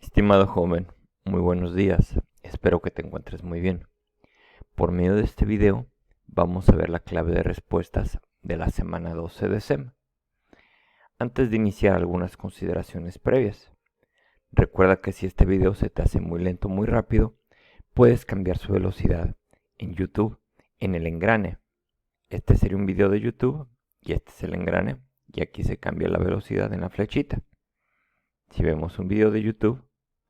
Estimado joven, muy buenos días, espero que te encuentres muy bien. Por medio de este video vamos a ver la clave de respuestas de la semana 12 de SEM. Antes de iniciar algunas consideraciones previas, recuerda que si este video se te hace muy lento o muy rápido, puedes cambiar su velocidad en YouTube en el engrane. Este sería un video de YouTube y este es el engrane y aquí se cambia la velocidad en la flechita. Si vemos un video de YouTube,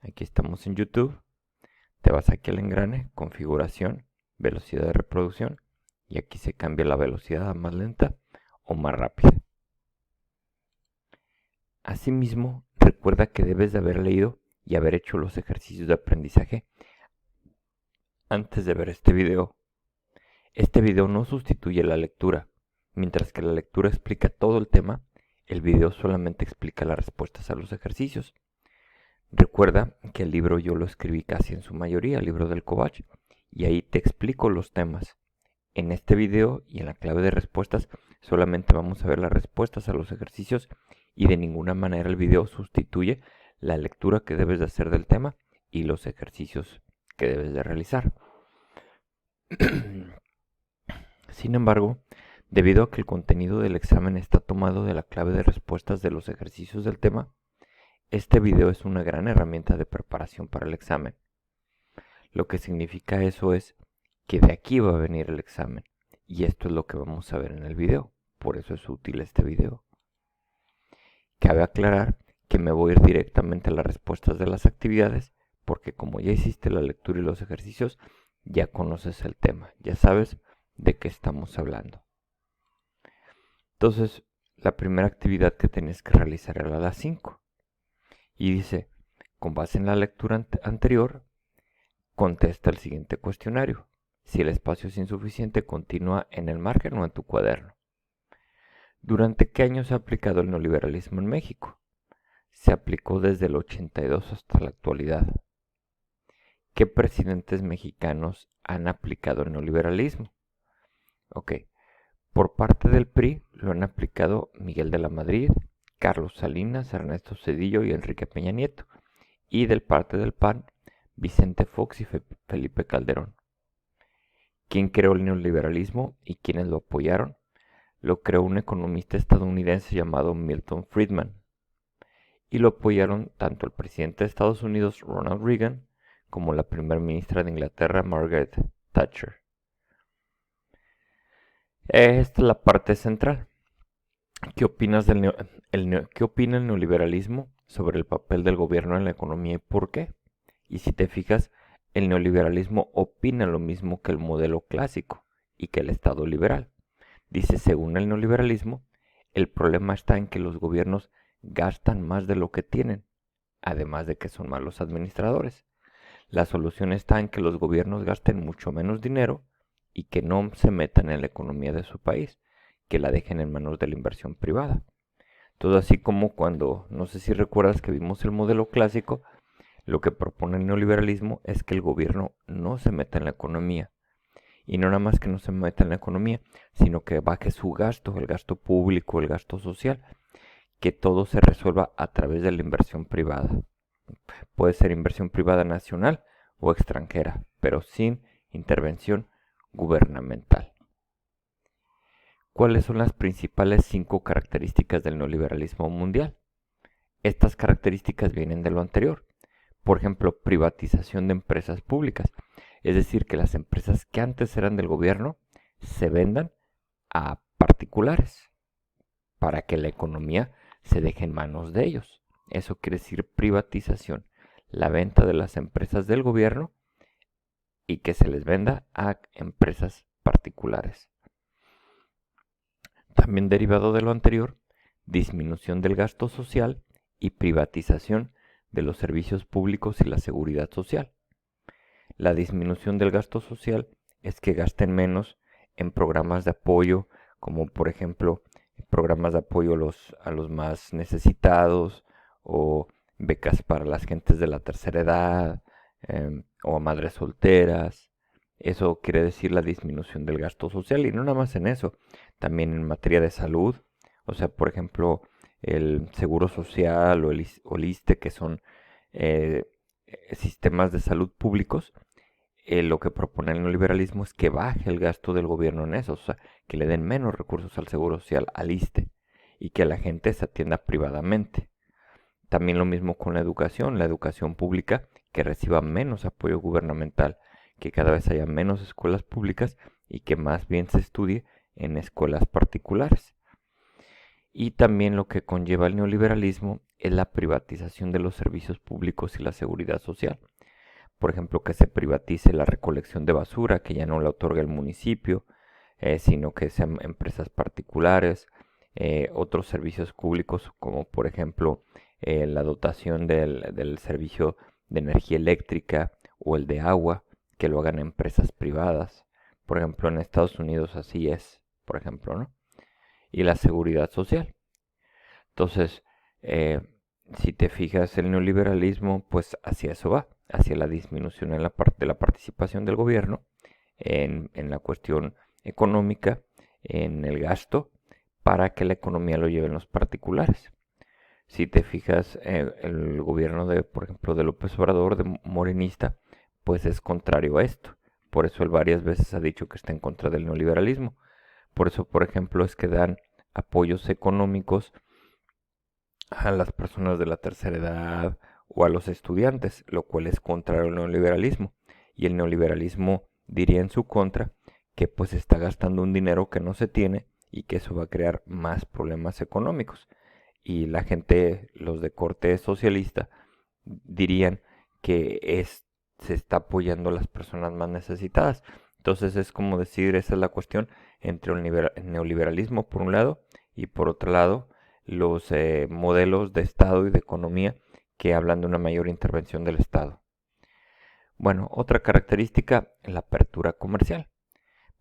aquí estamos en YouTube, te vas aquí al engrane, configuración, velocidad de reproducción y aquí se cambia la velocidad a más lenta o más rápida. Asimismo, recuerda que debes de haber leído y haber hecho los ejercicios de aprendizaje antes de ver este video. Este video no sustituye la lectura. Mientras que la lectura explica todo el tema, el video solamente explica las respuestas a los ejercicios. Recuerda que el libro yo lo escribí casi en su mayoría, el libro del Kovach, y ahí te explico los temas. En este video y en la clave de respuestas solamente vamos a ver las respuestas a los ejercicios y de ninguna manera el video sustituye la lectura que debes de hacer del tema y los ejercicios que debes de realizar. Sin embargo, debido a que el contenido del examen está tomado de la clave de respuestas de los ejercicios del tema, este video es una gran herramienta de preparación para el examen. Lo que significa eso es que de aquí va a venir el examen, y esto es lo que vamos a ver en el video, por eso es útil este video. Cabe aclarar que me voy a ir directamente a las respuestas de las actividades, porque como ya hiciste la lectura y los ejercicios, ya conoces el tema, ya sabes de qué estamos hablando. Entonces, la primera actividad que tenés que realizar era la 5. Y dice, con base en la lectura anterior, contesta el siguiente cuestionario. Si el espacio es insuficiente, continúa en el margen o en tu cuaderno. ¿Durante qué año se ha aplicado el neoliberalismo en México? Se aplicó desde el 82 hasta la actualidad. ¿Qué presidentes mexicanos han aplicado el neoliberalismo? Ok, por parte del PRI lo han aplicado Miguel de la Madrid, Carlos Salinas, Ernesto Zedillo y Enrique Peña Nieto. Y del parte del PAN, Vicente Fox y Felipe Calderón. ¿Quién creó el neoliberalismo y quiénes lo apoyaron? Lo creó un economista estadounidense llamado Milton Friedman. Y lo apoyaron tanto el presidente de Estados Unidos, Ronald Reagan, como la primera ministra de Inglaterra, Margaret Thatcher. Esta es la parte central. ¿Qué opina el neoliberalismo sobre el papel del gobierno en la economía y por qué? Y si te fijas, el neoliberalismo opina lo mismo que el modelo clásico y que el Estado liberal. Dice, según el neoliberalismo, el problema está en que los gobiernos gastan más de lo que tienen, además de que son malos administradores. La solución está en que los gobiernos gasten mucho menos dinero y que no se metan en la economía de su país, que la dejen en manos de la inversión privada. Todo así como cuando, no sé si recuerdas que vimos el modelo clásico, lo que propone el neoliberalismo es que el gobierno no se meta en la economía. Y no nada más que no se meta en la economía, sino que baje su gasto, el gasto público, el gasto social, que todo se resuelva a través de la inversión privada. Puede ser inversión privada nacional o extranjera, pero sin intervención gubernamental. ¿Cuáles son las principales 5 características del neoliberalismo mundial? Estas características vienen de lo anterior. Por ejemplo, privatización de empresas públicas, es decir, que las empresas que antes eran del gobierno se vendan a particulares para que la economía se deje en manos de ellos. Eso quiere decir privatización, la venta de las empresas del gobierno y que se les venda a empresas particulares. También derivado de lo anterior, disminución del gasto social y privatización de los servicios públicos y la seguridad social. La disminución del gasto social es que gasten menos en programas de apoyo, como por ejemplo programas de apoyo a los más necesitados o becas para las gentes de la tercera edad o a madres solteras. Eso quiere decir la disminución del gasto social y no nada más en eso, también en materia de salud, o sea, por ejemplo, el seguro social o el ISSSTE, que son eh, sistemas de salud públicos, lo que propone el neoliberalismo es que baje el gasto del gobierno en eso, o sea, que le den menos recursos al Seguro Social, al ISSSTE, y que la gente se atienda privadamente. También lo mismo con la educación pública, que reciba menos apoyo gubernamental, que cada vez haya menos escuelas públicas y que más bien se estudie en escuelas particulares. Y también lo que conlleva el neoliberalismo es la privatización de los servicios públicos y la seguridad social. Por ejemplo, que se privatice la recolección de basura, que ya no la otorga el municipio, sino que sean empresas particulares, otros servicios públicos como por ejemplo la dotación del servicio de energía eléctrica o el de agua, que lo hagan empresas privadas. Por ejemplo, en Estados Unidos así es, por ejemplo, ¿no? Y la seguridad social. Entonces, si te fijas, el neoliberalismo, pues hacia eso va, hacia la disminución en de la participación del gobierno en la cuestión económica, en el gasto, para que la economía lo lleven los particulares. Si te fijas, el gobierno de, por ejemplo, de López Obrador, de morenista, pues es contrario a esto. Por eso él varias veces ha dicho que está en contra del neoliberalismo. Por eso, por ejemplo, es que dan apoyos económicos a las personas de la tercera edad o a los estudiantes, lo cual es contrario al neoliberalismo. Y el neoliberalismo diría en su contra que pues está gastando un dinero que no se tiene y que eso va a crear más problemas económicos. Y la gente, los de corte socialista, dirían que se está apoyando a las personas más necesitadas. Entonces es como decir, esa es la cuestión entre el neoliberalismo por un lado y por otro lado los modelos de Estado y de economía que hablan de una mayor intervención del Estado. Bueno, otra característica, la apertura comercial.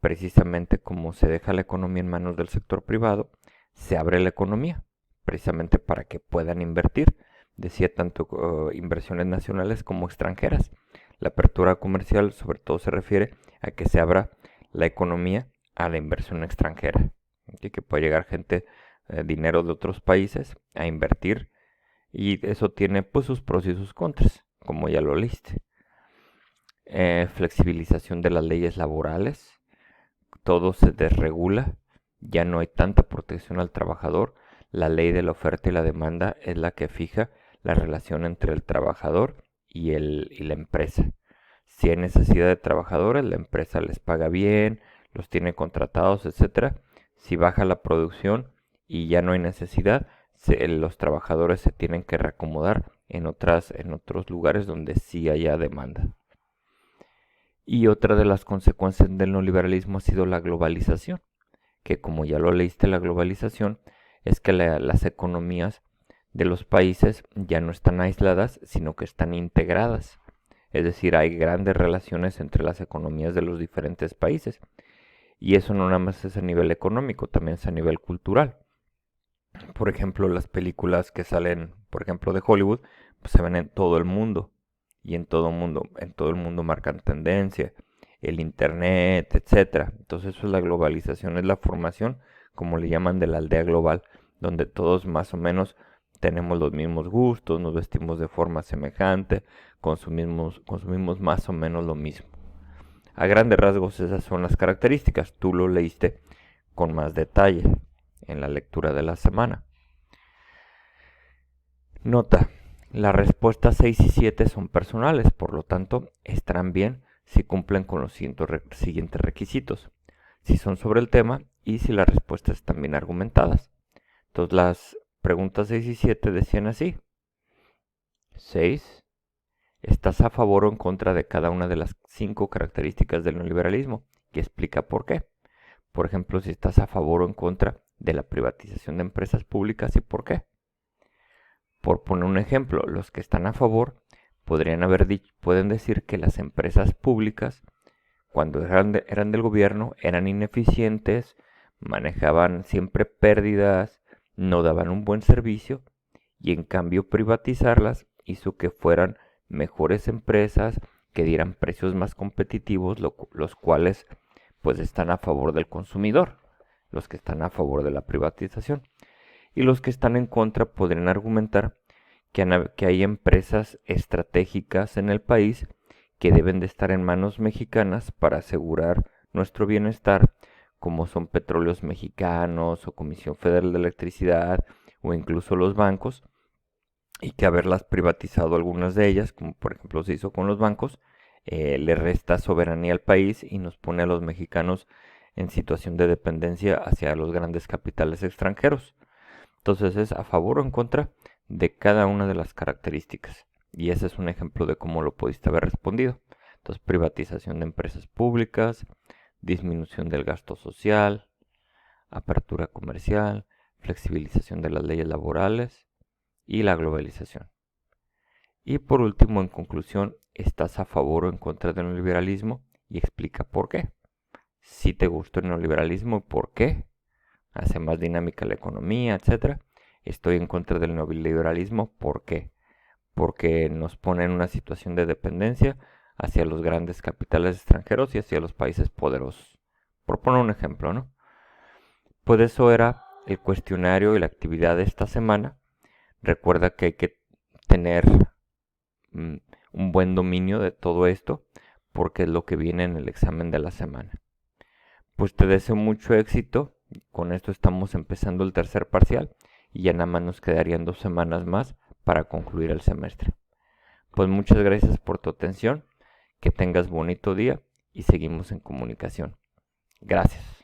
Precisamente como se deja la economía en manos del sector privado, se abre la economía, precisamente para que puedan invertir, decía tanto inversiones nacionales como extranjeras. La apertura comercial sobre todo se refiere a que se abra la economía a la inversión extranjera, y que pueda llegar gente, dinero de otros países a invertir, y eso tiene pues sus pros y sus contras, como ya lo leíste. Flexibilización de las leyes laborales, todo se desregula, ya no hay tanta protección al trabajador, la ley de la oferta y la demanda es la que fija la relación entre el trabajador y la empresa. Si hay necesidad de trabajadores, la empresa les paga bien, los tiene contratados, etc. Si baja la producción y ya no hay necesidad, los trabajadores se tienen que reacomodar en otros lugares donde sí haya demanda. Y otra de las consecuencias del neoliberalismo ha sido la globalización, que como ya lo leíste, la globalización es que las economías de los países ya no están aisladas, sino que están integradas. Es decir, hay grandes relaciones entre las economías de los diferentes países. Y eso no nada más es a nivel económico, también es a nivel cultural. Por ejemplo, las películas que salen, por ejemplo, de Hollywood, pues se ven en todo el mundo. Y en todo el mundo marcan tendencia, el internet, etcétera. Entonces eso es la globalización, es la formación, como le llaman, de la aldea global, donde todos más o menos tenemos los mismos gustos, nos vestimos de forma semejante, consumimos más o menos lo mismo. A grandes rasgos esas son las características. Tú lo leíste con más detalle en la lectura de la semana. Nota. Las respuestas 6 y 7 son personales, por lo tanto, estarán bien si cumplen con los siguientes requisitos. Si son sobre el tema y si las respuestas están bien argumentadas. Entonces las preguntas 6 y 7 decían así. 6. ¿Estás a favor o en contra de cada una de las 5 características del neoliberalismo? Y explica por qué. Por ejemplo, si estás a favor o en contra de la privatización de empresas públicas y por qué. Por poner un ejemplo, los que están a favor pueden decir que las empresas públicas, cuando eran del gobierno, eran ineficientes, manejaban siempre pérdidas, no daban un buen servicio, y en cambio privatizarlas hizo que fueran mejores empresas, que dieran precios más competitivos, los cuales pues están a favor del consumidor, los que están a favor de la privatización. Y los que están en contra podrían argumentar que hay empresas estratégicas en el país que deben de estar en manos mexicanas para asegurar nuestro bienestar, como son Petróleos Mexicanos o Comisión Federal de Electricidad o incluso los bancos, y que haberlas privatizado algunas de ellas, como por ejemplo se hizo con los bancos, le resta soberanía al país y nos pone a los mexicanos en situación de dependencia hacia los grandes capitales extranjeros. Entonces es a favor o en contra de cada una de las características. Y ese es un ejemplo de cómo lo pudiste haber respondido. Entonces, privatización de empresas públicas, disminución del gasto social, apertura comercial, flexibilización de las leyes laborales y la globalización. Y por último, en conclusión, ¿estás a favor o en contra del neoliberalismo? Y explica por qué. Si te gustó el neoliberalismo, ¿por qué? Hace más dinámica la economía, etc. Estoy en contra del neoliberalismo, ¿por qué? Porque nos pone en una situación de dependencia hacia los grandes capitales extranjeros y hacia los países poderosos. Por poner un ejemplo, ¿no? Pues eso era el cuestionario y la actividad de esta semana. Recuerda que hay que tener un buen dominio de todo esto porque es lo que viene en el examen de la semana. Pues te deseo mucho éxito. Con esto estamos empezando el tercer parcial y ya nada más nos quedarían 2 semanas más para concluir el semestre. Pues muchas gracias por tu atención, que tengas bonito día y seguimos en comunicación. Gracias.